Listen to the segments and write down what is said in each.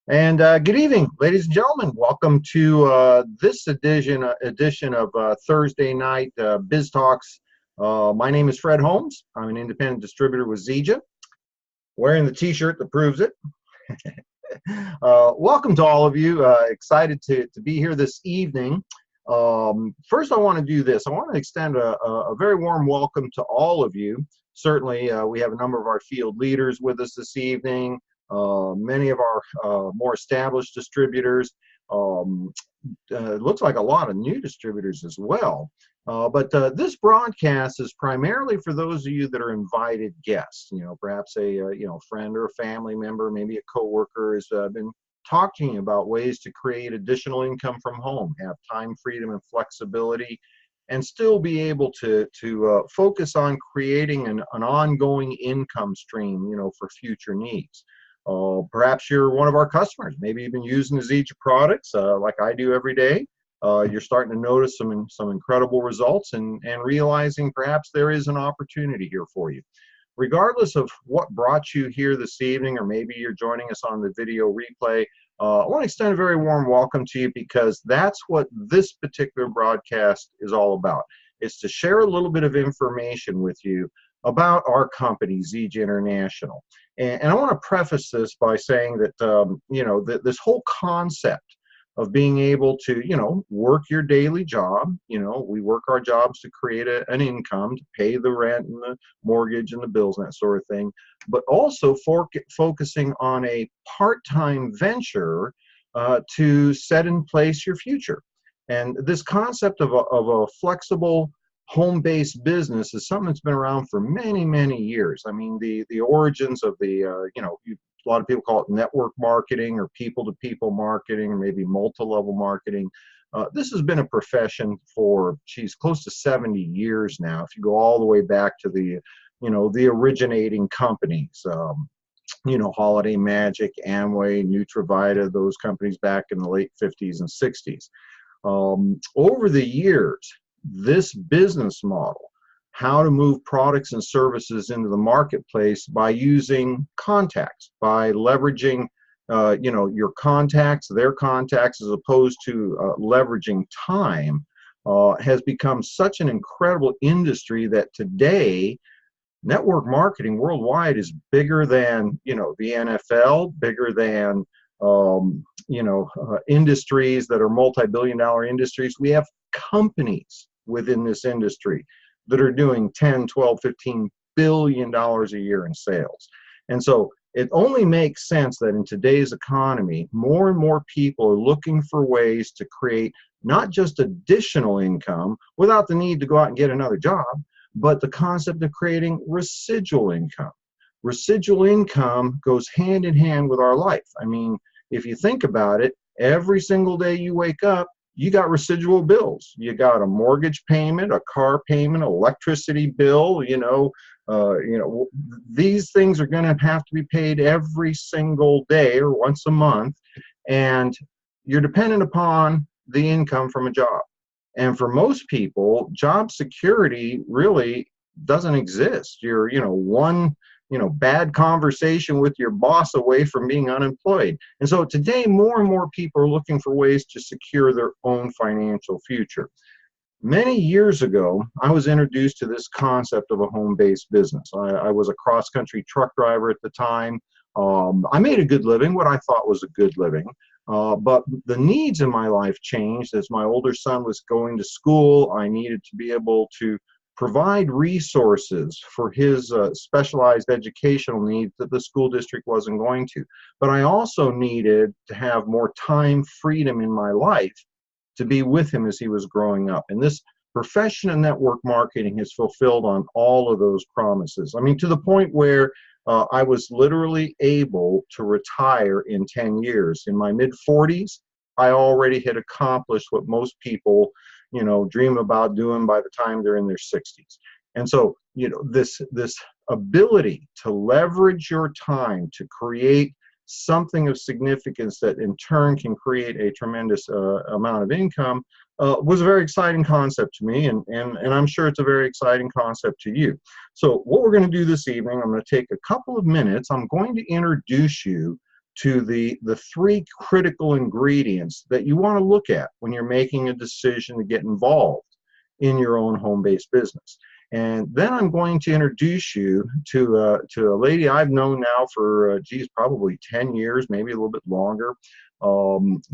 And good evening, ladies and gentlemen. Welcome to this edition of Thursday night Biz Talks. My name is Fred Holmes. I'm an independent distributor with Zija, wearing the T-shirt that proves it. Welcome to all of you. Excited to be here this evening. First, I want to do this. I want to extend a very warm welcome to all of you. Certainly, we have a number of our field leaders with us this evening. Many of our more established distributors. It looks like a lot of new distributors as well. But this broadcast is primarily for those of you that are invited guests. You know, perhaps a friend or a family member, maybe a coworker has been talking about ways to create additional income from home, have time, freedom, and flexibility, and still be able to focus on creating an ongoing income stream, for future needs. Perhaps you're one of our customers. Maybe you've been using the Zija products like I do every day. You're starting to notice some incredible results and realizing perhaps there is an opportunity here for you. Regardless of what brought you here this evening, or maybe you're joining us on the video replay, I want to extend a very warm welcome to you, because that's what this particular broadcast is all about. It's to share a little bit of information with you about our company, Zija International. And I want to preface this by saying that, this whole concept of being able to, work your daily job, we work our jobs to create an income, to pay the rent and the mortgage and the bills and that sort of thing, but also focusing on a part-time venture to set in place your future. And this concept of a flexible home-based business is something that's been around for many, many years. I mean, the origins of a lot of people call it network marketing or people-to-people marketing, or maybe multi-level marketing. This has been a profession for, close to 70 years now. If you go all the way back to the originating companies, Holiday Magic, Amway, Nutravita, those companies back in the late 50s and 60s. Over the years, this business model, how to move products and services into the marketplace by using contacts, by leveraging, your contacts, their contacts, as opposed to leveraging time, has become such an incredible industry that today, network marketing worldwide is bigger than, the NFL, bigger than, industries that are multi-billion-dollar industries. We have companies within this industry that are doing 10, 12, 15 billion dollars a year in sales. And so it only makes sense that in today's economy, more and more people are looking for ways to create not just additional income without the need to go out and get another job, but the concept of creating residual income. Residual income goes hand in hand with our life. I mean, if you think about it, every single day you wake up, you got residual bills. You got a mortgage payment, a car payment, electricity bill, these things are going to have to be paid every single day or once a month. And you're dependent upon the income from a job. And for most people, job security really doesn't exist. You're, one bad conversation with your boss away from being unemployed. And so today, more and more people are looking for ways to secure their own financial future. Many years ago, I was introduced to this concept of a home-based business. I was a cross-country truck driver at the time. I made a good living, what I thought was a good living. But the needs in my life changed as my older son was going to school. I needed to be able to provide resources for his specialized educational needs that the school district wasn't going to. But I also needed to have more time freedom in my life to be with him as he was growing up. And this profession of network marketing has fulfilled on all of those promises. I mean, to the point where I was literally able to retire in 10 years. In my mid-40s, I already had accomplished what most people dream about doing by the time they're in their 60s. And so, this ability to leverage your time to create something of significance that in turn can create a tremendous amount of income was a very exciting concept to me, and I'm sure it's a very exciting concept to you. So what we're going to do this evening, I'm going to take a couple of minutes. I'm going to introduce you to the three critical ingredients that you want to look at when you're making a decision to get involved in your own home-based business. And then I'm going to introduce you to a lady I've known now for, geez, probably 10 years, maybe a little bit longer.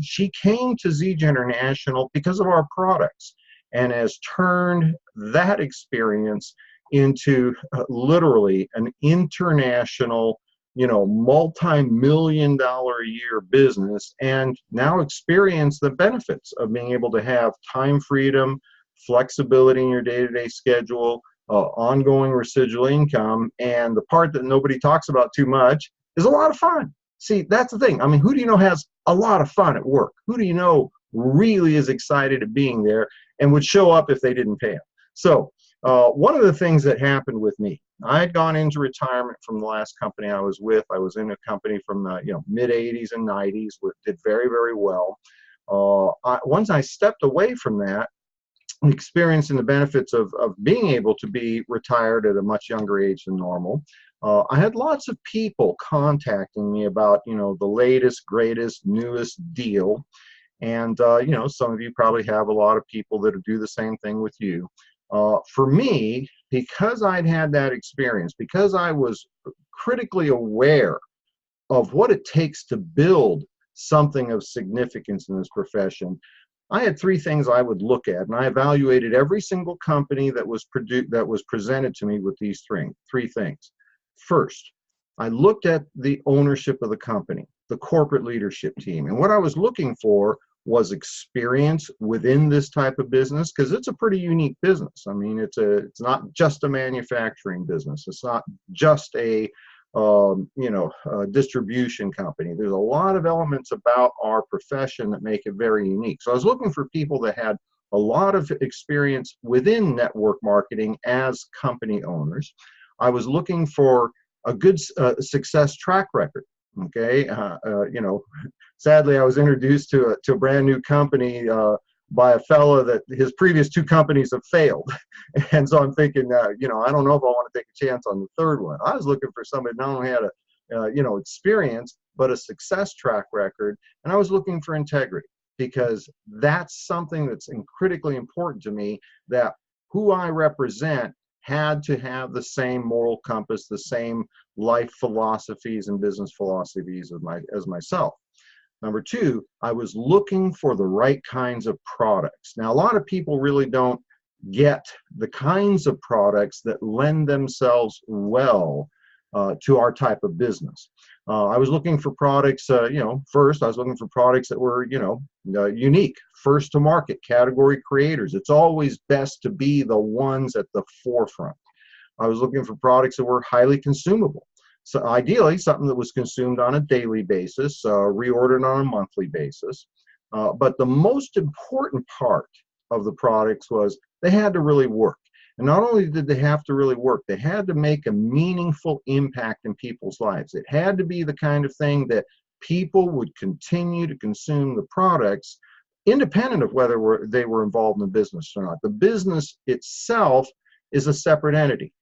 She came to Zija International because of our products and has turned that experience into literally an international, multi-million-dollar-a-year business, and now experience the benefits of being able to have time freedom, flexibility in your day-to-day schedule, ongoing residual income, and the part that nobody talks about too much is a lot of fun. See, that's the thing. I mean, who do you know has a lot of fun at work? Who do you know really is excited at being there and would show up if they didn't pay them? So one of the things that happened with me, I had gone into retirement from the last company I was with. I was in a company from the mid 80s and 90s, did very, very well. Once I stepped away from that, experiencing the benefits of being able to be retired at a much younger age than normal, I had lots of people contacting me about the latest, greatest, newest deal. And some of you probably have a lot of people that do the same thing with you. For me, because I'd had that experience, because I was critically aware of what it takes to build something of significance in this profession, I had three things I would look at, and I evaluated every single company that was presented to me with these three things. First, I looked at the ownership of the company, the corporate leadership team, and what I was looking for was experience within this type of business, because it's a pretty unique business. I mean, it's not just a manufacturing business. It's not just a distribution company. There's a lot of elements about our profession that make it very unique. So I was looking for people that had a lot of experience within network marketing as company owners. I was looking for a good success track record. Okay, sadly, I was introduced to a brand new company by a fellow that his previous two companies have failed, and so I'm thinking, I don't know if I want to take a chance on the third one. I was looking for somebody not only had a experience but a success track record, and I was looking for integrity, because that's something that's critically important to me. That who I represent had to have the same moral compass, the same life philosophies and business philosophies as myself. Number two, I was looking for the right kinds of products. Now, a lot of people really don't get the kinds of products that lend themselves well to our type of business. I was looking for products, first I was looking for products that were, unique, first to market, category creators. It's always best to be the ones at the forefront. I was looking for products that were highly consumable. So ideally, something that was consumed on a daily basis, reordered on a monthly basis. But the most important part of the products was they had to really work. And not only did they have to really work, they had to make a meaningful impact in people's lives. It had to be the kind of thing that people would continue to consume the products independent of whether they were involved in the business or not. The business itself is a separate entity.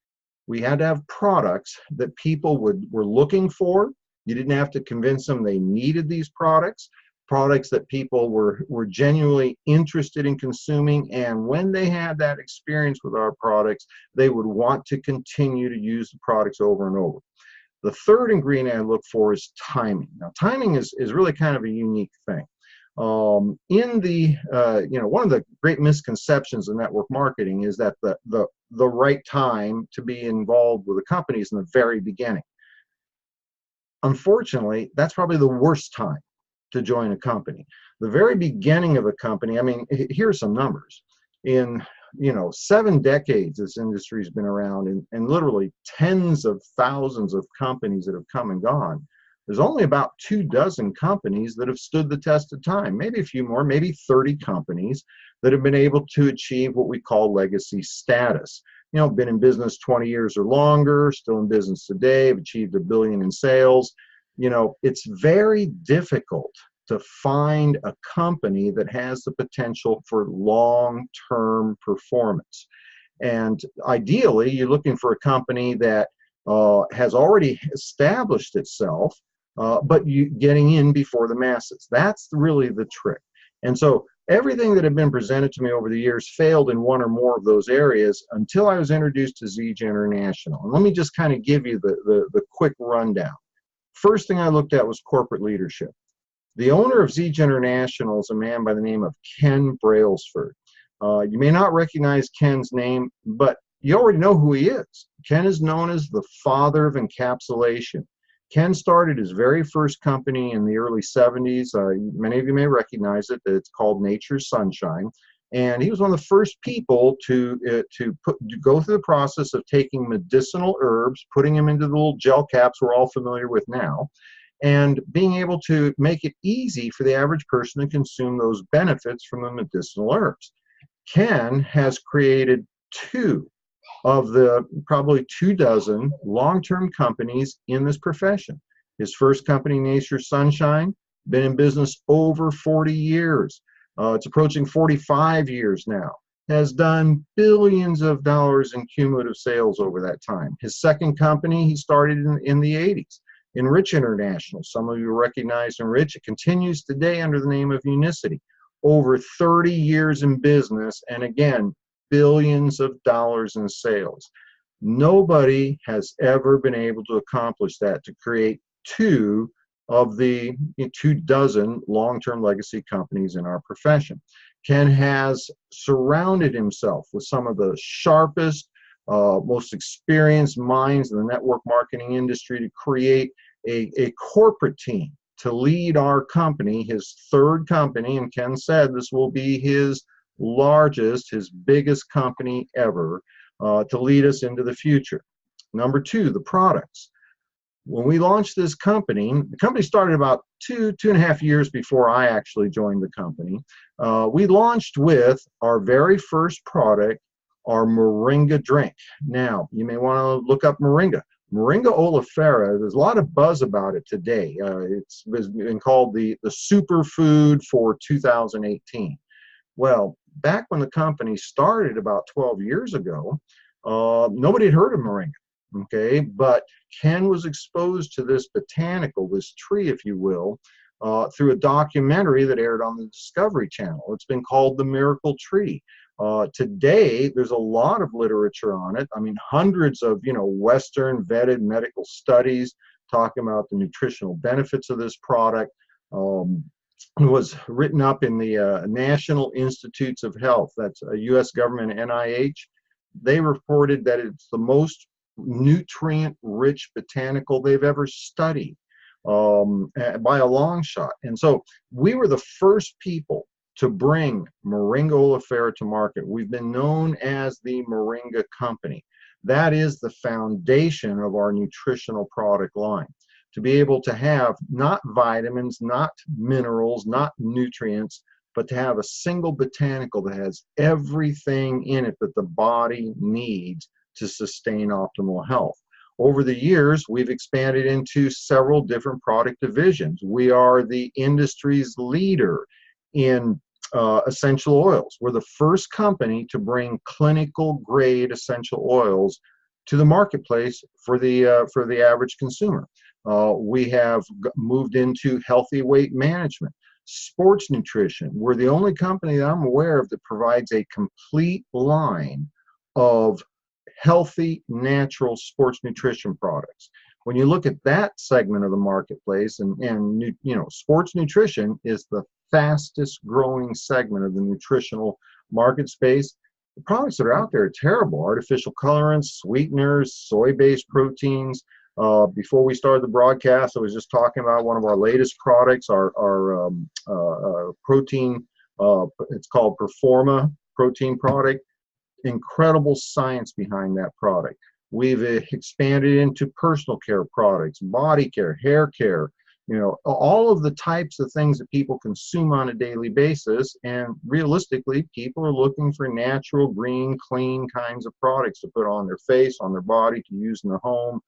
We had to have products that people were looking for. You didn't have to convince them they needed these products that people were genuinely interested in consuming, and when they had that experience with our products, they would want to continue to use the products over and over. The third ingredient I look for is timing. Now, timing is really kind of a unique thing. One of the great misconceptions of network marketing is that the right time to be involved with a company is in the very beginning. Unfortunately, that's probably the worst time to join a company. The very beginning of a company, I mean, here's some numbers. In 7 decades this industry's been around, and literally tens of thousands of companies that have come and gone. There's only about 24 companies that have stood the test of time, maybe a few more, maybe 30 companies that have been able to achieve what we call legacy status. Been in business 20 years or longer, still in business today, have achieved $1 billion in sales. It's very difficult to find a company that has the potential for long-term performance. And ideally, you're looking for a company that has already established itself, but you getting in before the masses. That's really the trick. And so everything that had been presented to me over the years failed in one or more of those areas until I was introduced to Zija International. And let me just kind of give you the quick rundown. First thing I looked at was corporate leadership. The owner of Zija International is a man by the name of Ken Brailsford. You may not recognize Ken's name, but you already know who he is. Ken is known as the father of encapsulation. Ken started his very first company in the early 70s. Many of you may recognize it. It's called Nature's Sunshine. And he was one of the first people to go through the process of taking medicinal herbs, putting them into the little gel caps we're all familiar with now, and being able to make it easy for the average person to consume those benefits from the medicinal herbs. Ken has created two of the probably 24 long-term companies in this profession. His first company, Nature's Sunshine, been in business over 40 years. It's approaching 45 years now. Has done billions of dollars in cumulative sales over that time. His second company he started in the 80s. Enrich International, some of you recognize Enrich. It continues today under the name of Unicity. Over 30 years in business, and again, billions of dollars in sales. Nobody has ever been able to accomplish that, to create two of the 24 long-term legacy companies in our profession. Ken has surrounded himself with some of the sharpest, most experienced minds in the network marketing industry to create a corporate team to lead our company, his third company, and Ken said this will be his largest, his biggest company ever, to lead us into the future. Number two, the products. When we launched this company, the company started about two and a half years before I actually joined the company. We launched with our very first product, our Moringa drink. Now, you may want to look up Moringa. Moringa oleifera, there's a lot of buzz about it today. It's been called the superfood for 2018. Well, back when the company started about 12 years ago, nobody had heard of Moringa, okay? But Ken was exposed to this botanical, this tree, if you will, through a documentary that aired on the Discovery Channel. It's been called The Miracle Tree. Today, there's a lot of literature on it. I mean, hundreds of, Western vetted medical studies talking about the nutritional benefits of this product. It was written up in the National Institutes of Health. That's a U.S. government, NIH. They reported that it's the most nutrient-rich botanical they've ever studied by a long shot. And so we were the first people to bring Moringa oleifera to market. We've been known as the Moringa Company. That is the foundation of our nutritional product line. To be able to have not vitamins, not minerals, not nutrients, but to have a single botanical that has everything in it that the body needs to sustain optimal health. Over the years, we've expanded into several different product divisions. We are the industry's leader in essential oils. We're the first company to bring clinical grade essential oils to the marketplace for the average consumer. We have moved into healthy weight management, sports nutrition. We're the only company that I'm aware of that provides a complete line of healthy, natural sports nutrition products. When you look at that segment of the marketplace, and sports nutrition is the fastest growing segment of the nutritional market space. The products that are out there are terrible. Artificial colorants, sweeteners, soy-based proteins. Before we started the broadcast, I was just talking about one of our latest products, our protein, it's called Performa protein product. Incredible science behind that product. We've expanded into personal care products, body care, hair care, all of the types of things that people consume on a daily basis. And realistically, people are looking for natural, green, clean kinds of products to put on their face, on their body, to use in the home.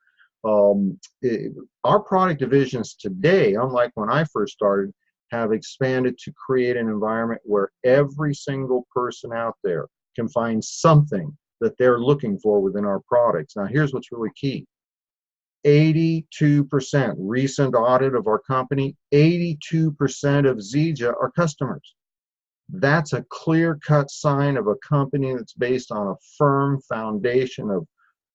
Our product divisions today, unlike when I first started, have expanded to create an environment where every single person out there can find something that they're looking for within our products. Now, here's what's really key. 82%. Recent audit of our company, 82% of Zija are customers. That's a clear-cut sign of a company that's based on a firm foundation of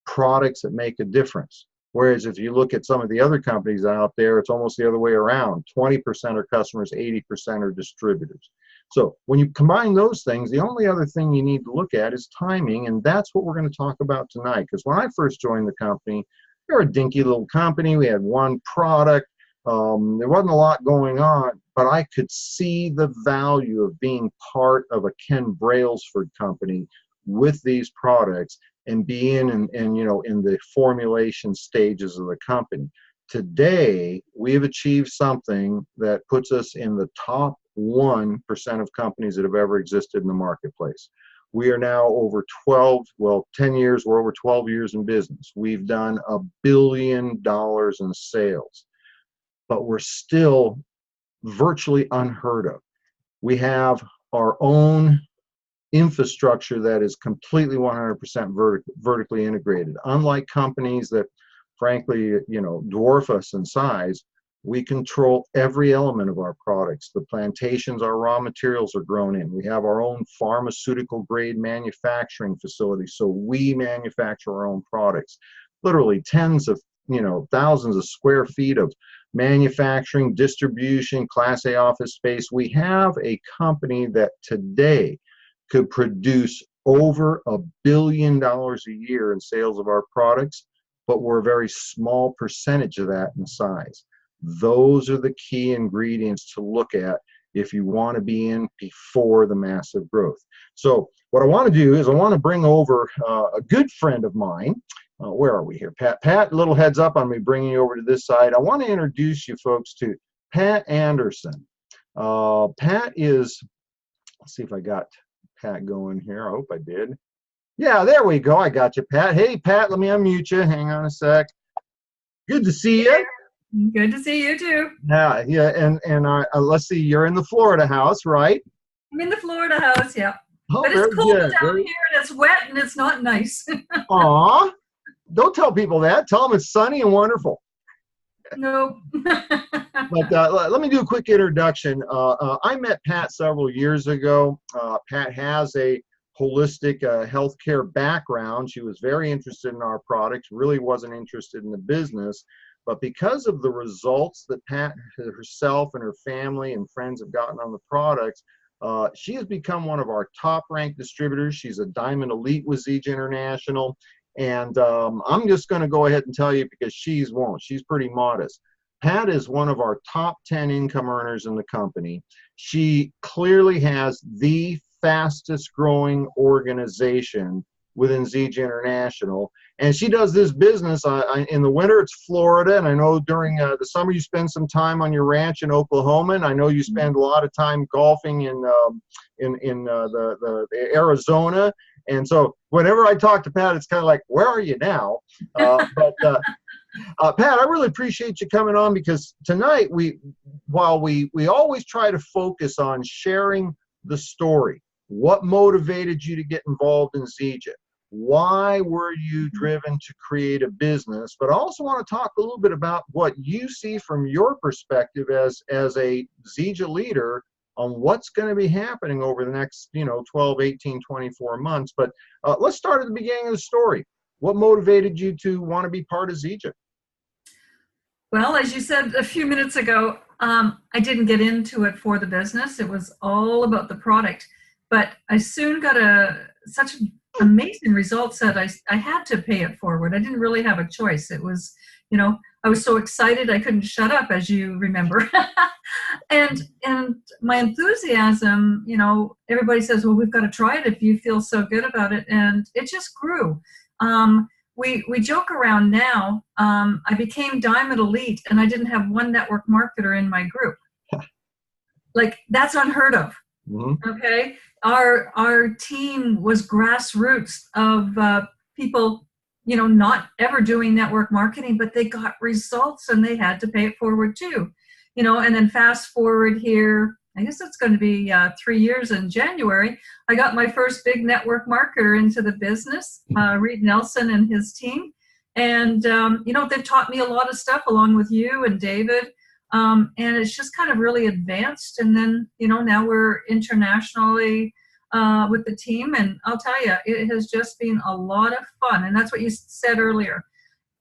products that make a difference. Whereas if you look at some of the other companies out there, it's almost the other way around. 20% are customers, 80% are distributors. So when you combine those things, the only other thing you need to look at is timing, and that's what we're going to talk about tonight. Because when I first joined the company, we were a dinky little company. We had one product. There wasn't a lot going on, but I could see the value of being part of a Ken Brailsford company with these products and being in the formulation stages of the company. Today, we have achieved something that puts us in the top 1% of companies that have ever existed in the marketplace. We are now over 10 years, we're over 12 years in business. We've done $1 billion in sales, but we're still virtually unheard of. We have our own infrastructure that is completely 100% vertically integrated. Unlike companies that, frankly, dwarf us in size, we control every element of our products. The plantations, our raw materials are grown in. We have our own pharmaceutical grade manufacturing facility, so we manufacture our own products. Literally tens of, thousands of square feet of manufacturing, distribution, Class A office space. We have a company that today could produce over $1 billion a year in sales of our products, but we're a very small percentage of that in size. Those are the key ingredients to look at if you want to be in before the massive growth. So what I want to do is I want to bring over a good friend of mine. Where are we here? Pat, little heads up on me bringing you over to this side. I want to introduce you folks to Pat Andersen. Pat is, let's see if I got Pat going here. I hope I did. Yeah, there we go. I got you, Pat. Hey, Pat, let me unmute you. Hang on a sec. Good to see you. Good to see you too. Yeah, and let's see. You're in the Florida house, right? I'm in the Florida house, yeah. Oh, but it's cold down here, and it's wet, and it's not nice. Aw, don't tell people that. Tell them it's sunny and wonderful. No. But let me do a quick introduction. I met Pat several years ago. Pat has a holistic healthcare background. She was very interested in our products, really wasn't interested in the business. But because of the results that Pat herself and her family and friends have gotten on the products, she has become one of our top-ranked distributors. She's a Diamond Elite with Zija International. And I'm just going to go ahead and tell you because she's pretty modest. Pat is one of our top 10 income earners in the company. She clearly has the fastest growing organization within Zija International. And she does this business in the winter, it's Florida. And I know during the summer you spend some time on your ranch in Oklahoma. And I know you spend a lot of time golfing in the Arizona. And so whenever I talk to Pat, it's kind of like, where are you now? Pat, I really appreciate you coming on because tonight, while we always try to focus on sharing the story, what motivated you to get involved in Zija? Why were you driven to create a business? But I also want to talk a little bit about what you see from your perspective as a Zija leader on what's going to be happening over the next 12, 18, 24 months. But let's start at the beginning of the story. What motivated you to want to be part of Zija? Well, as you said a few minutes ago, I didn't get into it for the business. It was all about the product. But I soon got such amazing results that I had to pay it forward. I didn't really have a choice. It was, I was so excited I couldn't shut up, as you remember. and my enthusiasm, everybody says, well, we've got to try it if you feel so good about it. And it just grew. We joke around now. I became Diamond Elite and I didn't have one network marketer in my group. Like, that's unheard of. Mm-hmm. Okay. Our team was grassroots of people, not ever doing network marketing, but they got results and they had to pay it forward too. And then fast forward here, I guess it's going to be 3 years in January. I got my first big network marketer into the business, Reed Nelson and his team. And, they've taught me a lot of stuff along with you and David. And it's just kind of really advanced. And then, now we're internationally with the team. And I'll tell you, it has just been a lot of fun. And that's what you said earlier.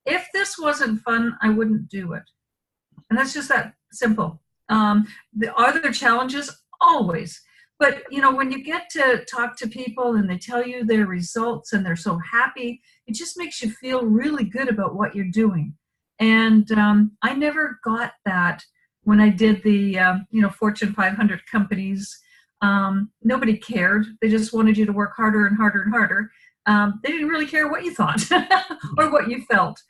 If this wasn't fun, I wouldn't do it. And that's just that simple. Are there challenges? Always. But, when you get to talk to people and they tell you their results and they're so happy, it just makes you feel really good about what you're doing. And I never got that when I did the, Fortune 500 companies. Nobody cared. They just wanted you to work harder and harder and harder. They didn't really care what you thought or what you felt.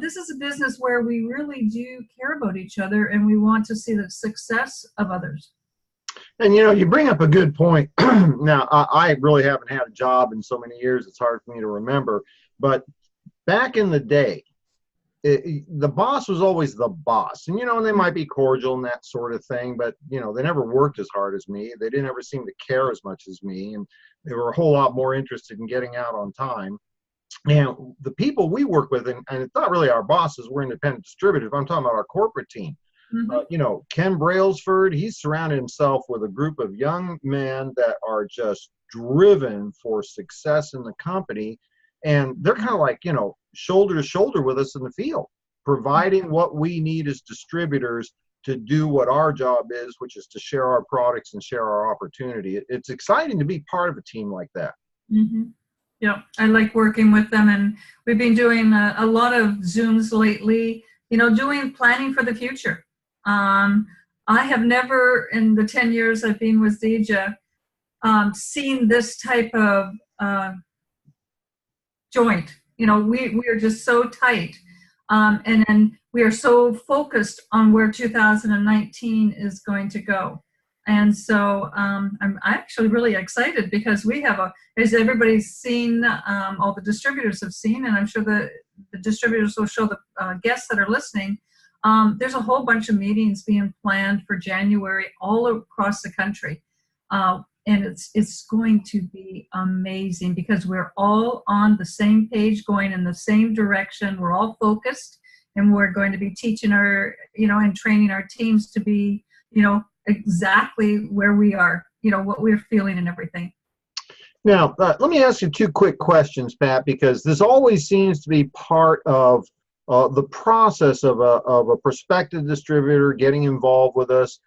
This is a business where we really do care about each other and we want to see the success of others. And you bring up a good point. Now, I really haven't had a job in so many years, it's hard for me to remember. But back in the day, the boss was always the boss. And, and they might be cordial and that sort of thing, but, they never worked as hard as me. They didn't ever seem to care as much as me. And they were a whole lot more interested in getting out on time. And the people we work with, and it's not really our bosses, we're independent distributors, but I'm talking about our corporate team. Mm-hmm. Ken Brailsford, he's surrounded himself with a group of young men that are just driven for success in the company. And they're kind of like, shoulder to shoulder with us in the field, providing what we need as distributors to do what our job is, which is to share our products and share our opportunity. It's exciting to be part of a team like that. Mm-hmm. Yeah, I like working with them. And we've been doing a lot of Zooms lately, doing planning for the future. I have never, in the 10 years I've been with Zija, seen this type of joint. We are just so tight. And then we are so focused on where 2019 is going to go. And so I'm actually really excited because we have as everybody's seen, all the distributors have seen, and I'm sure the distributors will show the guests that are listening. There's a whole bunch of meetings being planned for January all across the country. And it's going to be amazing because we're all on the same page, going in the same direction. We're all focused, and we're going to be teaching and training our teams to be, exactly where we are, what we're feeling and everything. Now, let me ask you two quick questions, Pat, because this always seems to be part of the process of a prospective distributor getting involved with us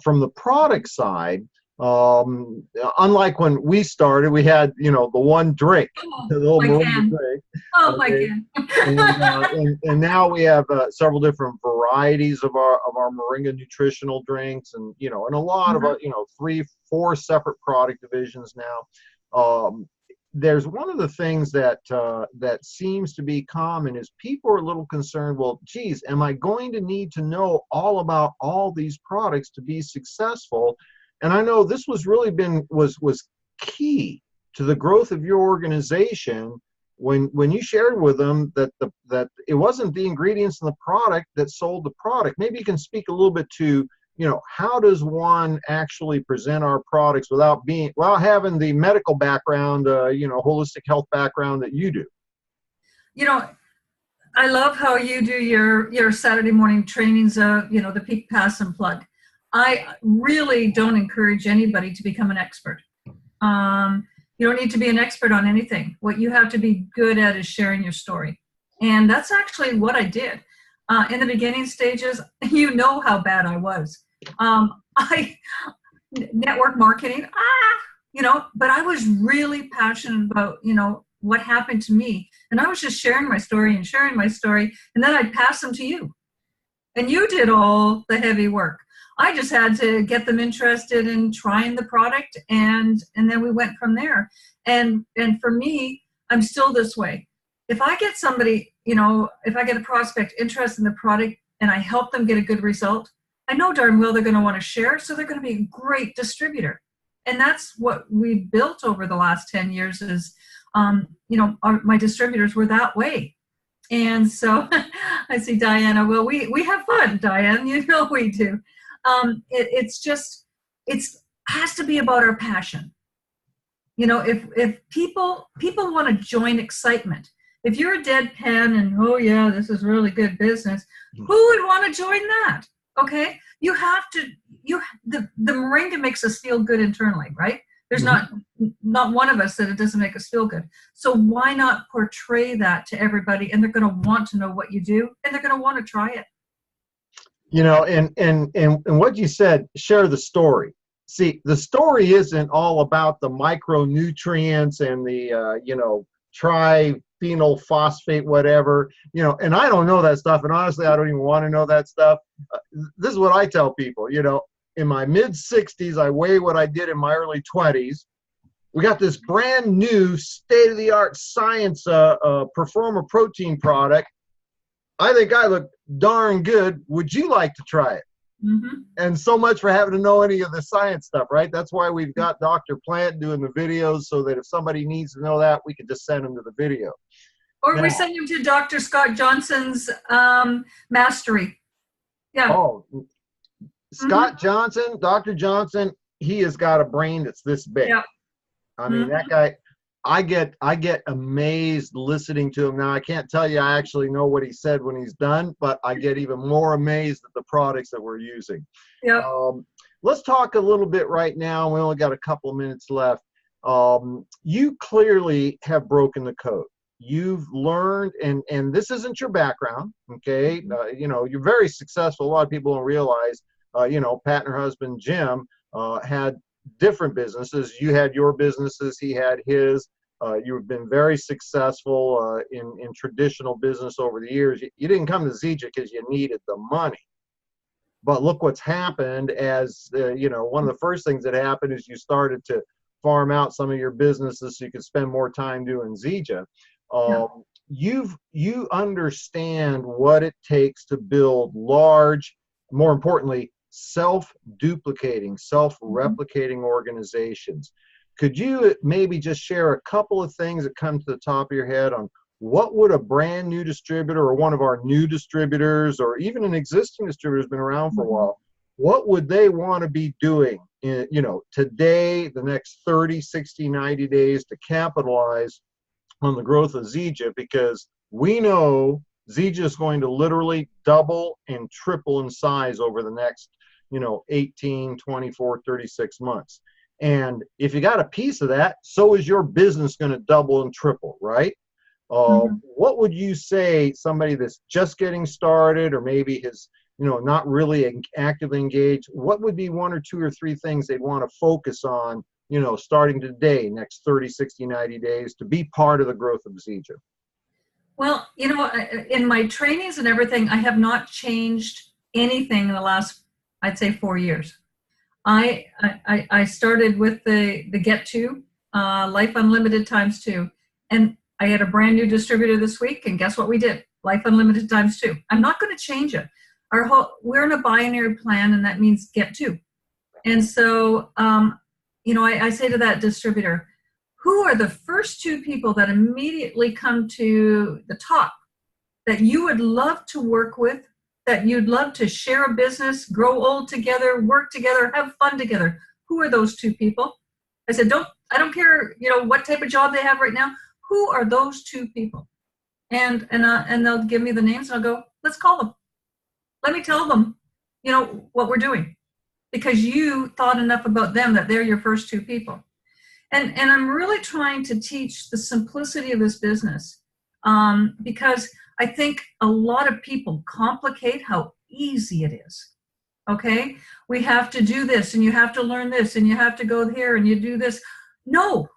from the product side. Unlike when we started, we had, the one drink, the little Marina drink. Oh, my God. And now we have several different varieties of our Moringa nutritional drinks, and and a lot of 3-4 separate product divisions now. There's one of the things that seems to be common is people are a little concerned. Well, geez, am I going to need to know all about all these products to be successful? And I know this was really was key to the growth of your organization when you shared with them that it wasn't the ingredients in the product that sold the product. Maybe you can speak a little bit to, how does one actually present our products without having the medical background, holistic health background that you do? I love how you do your Saturday morning trainings, the peak, pass, and plug. I really don't encourage anybody to become an expert. You don't need to be an expert on anything. What you have to be good at is sharing your story. And that's actually what I did. In the beginning stages, how bad I was. Network marketing, but I was really passionate about, what happened to me. And I was just sharing my story, and then I'd pass them to you. And you did all the heavy work. I just had to get them interested in trying the product, and then we went from there. And for me, I'm still this way. If I get somebody, if I get a prospect interested in the product and I help them get a good result, I know darn well they're going to want to share, so they're going to be a great distributor. And that's what we built over the last 10 years is, my distributors were that way. And so I see Diana, well, we have fun, Diane, we do. It has to be about our passion. If people want to join excitement, If you're deadpan and, oh yeah, this is really good business, who would want to join that? Okay, you have to. The moringa makes us feel good internally, right? There's not one of us that it doesn't make us feel good. So why not portray that to everybody? And they're going to want to know what you do, and they're going to want to try it. You know, and what you said, share the story. See, the story isn't all about the micronutrients and the triphenyl phosphate, whatever, and I don't know that stuff, and honestly I don't even want to know that stuff. This is what I tell people. In my mid-60s, I weigh what I did in my early 20s. We got this brand new state-of-the-art science Performer protein product. I think I look darn good. Would you like to try it? And so much for having to know any of the science stuff, right? That's why we've got Dr. Plant doing the videos, so that if somebody needs to know that, we can just send them to the video. Or we send them to Dr. Scott Johnson's Mastery. Yeah. Oh, Scott Johnson, Dr. Johnson, he has got a brain that's this big. Yeah. I mean, that guy, I get amazed listening to him now. I can't tell you I actually know what he said when he's done, but I get even more amazed at the products that we're using. Yeah. Let's talk a little bit right now. We only got a couple of minutes left. You clearly have broken the code. You've learned, and this isn't your background, okay? You're very successful. A lot of people don't realize, Pat and her husband, Jim, had different businesses. You had your businesses, he had his. You've been very successful in traditional business over the years. You didn't come to Zija because you needed the money. But look what's happened as, one of the first things that happened is you started to farm out some of your businesses so you could spend more time doing Zija. You understand what it takes to build large, more importantly, self-duplicating, self-replicating organizations. Could you maybe just share a couple of things that come to the top of your head on what would a brand new distributor or one of our new distributors or even an existing distributor who's been around for a while, what would they want to be doing today, the next 30, 60, 90 days to capitalize on the growth of Zija? Because we know Zija is going to literally double and triple in size over the next 18, 24, 36 months. And if you got a piece of that, so is your business going to double and triple, right? What would you say somebody that's just getting started or maybe has, not really actively engaged, what would be one or two or three things they'd want to focus on, starting today, next 30, 60, 90 days to be part of the growth of Zija? Well, in my trainings and everything, I have not changed anything in the last, I'd say, 4 years. I started with the Get To, Life Unlimited ×2. And I had a brand new distributor this week, and guess what we did? Life Unlimited ×2. I'm not going to change it. We're in a binary plan, and that means Get To. And so, I say to that distributor, who are the first two people that immediately come to the top that you would love to work with, that you'd love to share a business, grow old together, work together, have fun together? Who are those two people? I said, I don't care, what type of job they have right now. Who are those two people? And they'll give me the names, and I'll go, let's call them. Let me tell them, what we're doing, because you thought enough about them that they're your first two people. And I'm really trying to teach the simplicity of this business, because I think a lot of people complicate how easy it is. Okay? We have to do this, and you have to learn this, and you have to go here, and you do this. No,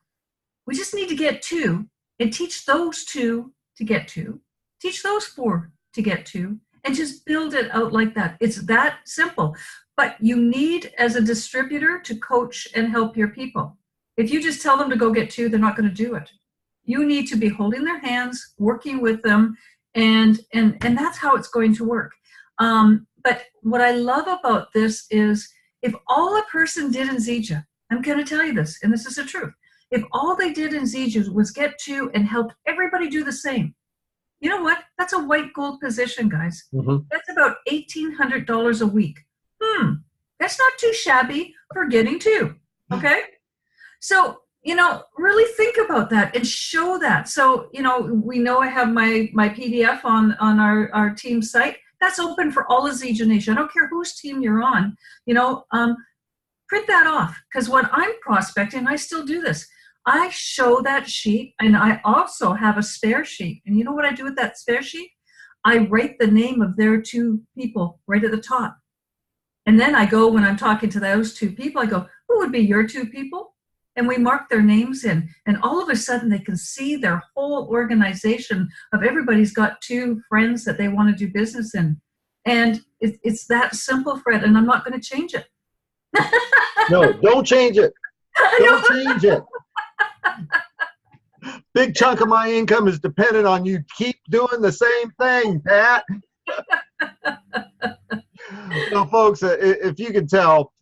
we just need to get to, and teach those two to get to, teach those four to get to, and just build it out like that. It's that simple. But you need, as a distributor, to coach and help your people. If you just tell them to go get to, they're not going to do it. You need to be holding their hands, working with them, and that's how it's going to work. But what I love about this is, if all a person did in Zija, I'm going to tell you this, and this is the truth, if all they did in Zija was get to and help everybody do the same, you know what? That's a white gold position, guys. That's about $1,800 a week. That's not too shabby for getting to, okay? So, really think about that and show that. So, we know I have my PDF on our team site. That's open for all of Zija Nation. I don't care whose team you're on. Print that off, because when I'm prospecting, I still do this. I show that sheet, and I also have a spare sheet. And you know what I do with that spare sheet? I write the name of their two people right at the top. And then I go, when I'm talking to those two people, I go, who would be your two people? And we mark their names in. And all of a sudden, they can see their whole organization of everybody's got two friends that they want to do business in. And it's that simple, Fred, and I'm not going to change it. No, don't change it. Don't change it. Big chunk of my income is dependent on you keep doing the same thing, Pat. So, folks, if you can tell,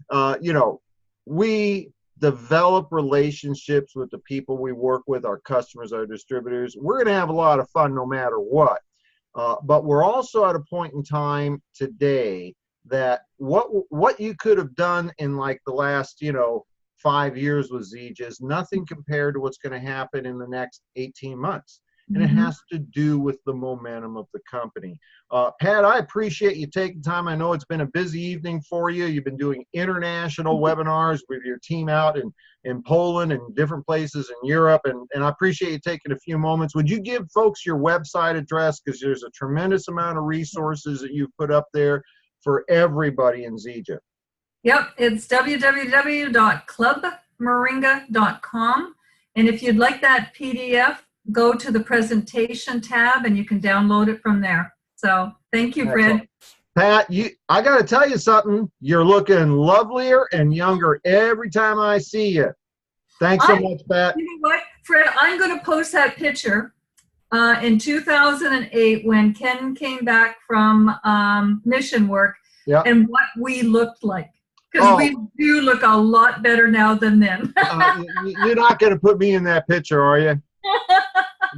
we develop relationships with the people we work with, our customers, our distributors. We're going to have a lot of fun no matter what. But we're also at a point in time today that what you could have done in like the last, 5 years with Zija is nothing compared to what's going to happen in the next 18 months. And it has to do with the momentum of the company. Pat, I appreciate you taking time. I know it's been a busy evening for you. You've been doing international webinars with your team out in Poland and different places in Europe. And I appreciate you taking a few moments. Would you give folks your website address? Because there's a tremendous amount of resources that you've put up there for everybody in Zija. Yep, it's www.clubmoringa.com. And if you'd like that PDF, go to the presentation tab and you can download it from there. So thank you, Fred. Pat, I got to tell you something. You're looking lovelier and younger every time I see you. Thanks so much, Pat. You know what, Fred, I'm going to post that picture in 2008 when Ken came back from mission work and what we looked like. Because we do look a lot better now than then. You're not going to put me in that picture, are you?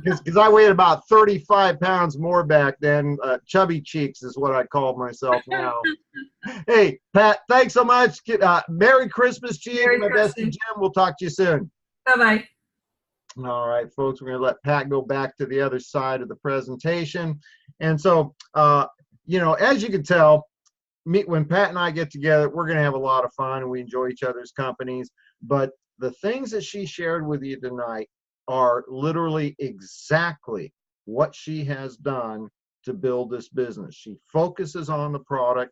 Because I weighed about 35 pounds more back then. Chubby cheeks is what I call myself now. Hey, Pat, thanks so much. Merry Christmas to you. My best to Jim. We'll talk to you soon. Bye-bye. All right, folks, we're going to let Pat go back to the other side of the presentation. And so, as you can tell, when Pat and I get together, we're going to have a lot of fun and we enjoy each other's companies. But the things that she shared with you tonight are literally exactly what she has done to build this business. She focuses on the product,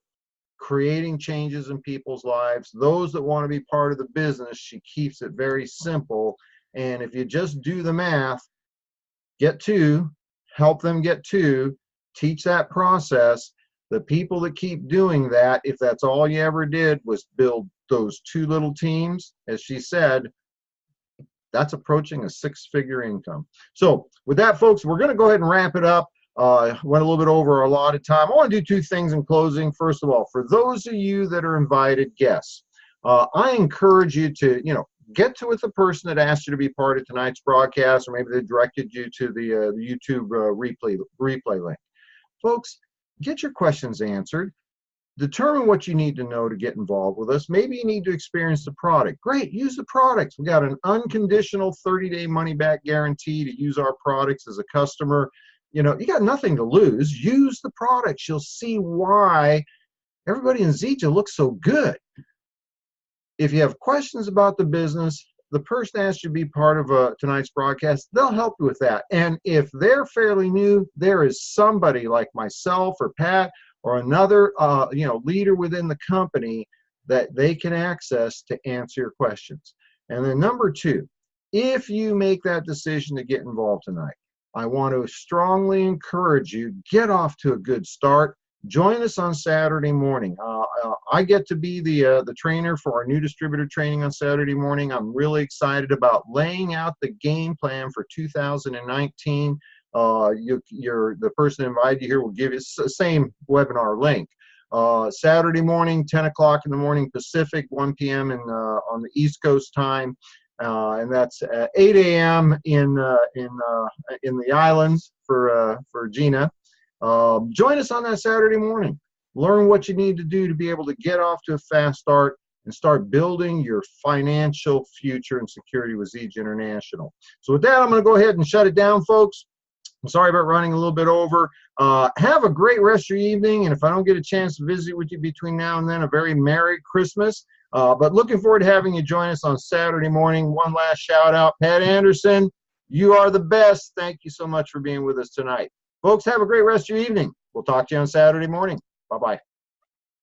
creating changes in people's lives. Those that want to be part of the business, she keeps it very simple. And if you just do the math, get to, help them get to, teach that process. The people that keep doing that, if that's all you ever did was build those two little teams, as she said, that's approaching a six-figure income. So with that, folks, we're going to go ahead and wrap it up. Went a little bit over our allotted time. I want to do two things in closing. First of all, for those of you that are invited guests, I encourage you to, get to with the person that asked you to be part of tonight's broadcast, or maybe they directed you to the YouTube replay link. Folks, get your questions answered. Determine what you need to know to get involved with us. Maybe you need to experience the product. Great, use the products. We got an unconditional 30-day money-back guarantee to use our products as a customer. You got nothing to lose. Use the products. You'll see why everybody in Zija looks so good. If you have questions about the business, the person asked you to be part of tonight's broadcast, they'll help you with that. And if they're fairly new, there is somebody like myself or Pat or another leader within the company that they can access to answer your questions. And then number two, if you make that decision to get involved tonight, I want to strongly encourage you, get off to a good start. Join us on Saturday morning. I get to be the trainer for our new distributor training on Saturday morning. I'm really excited about laying out the game plan for 2019. The person that invited you here will give you the same webinar link. Saturday morning, 10 o'clock in the morning Pacific, 1 p.m. on the East Coast time, and that's 8 a.m. in the islands for Gina. Join us on that Saturday morning. Learn what you need to do to be able to get off to a fast start and start building your financial future and security with Zija International. So with that, I'm going to go ahead and shut it down, folks. I'm sorry about running a little bit over. Have a great rest of your evening, and if I don't get a chance to visit with you between now and then, a very Merry Christmas. But looking forward to having you join us on Saturday morning. One last shout out, Pat Andersen. You are the best. Thank you so much for being with us tonight. Folks, have a great rest of your evening. We'll talk to you on Saturday morning. Bye-bye.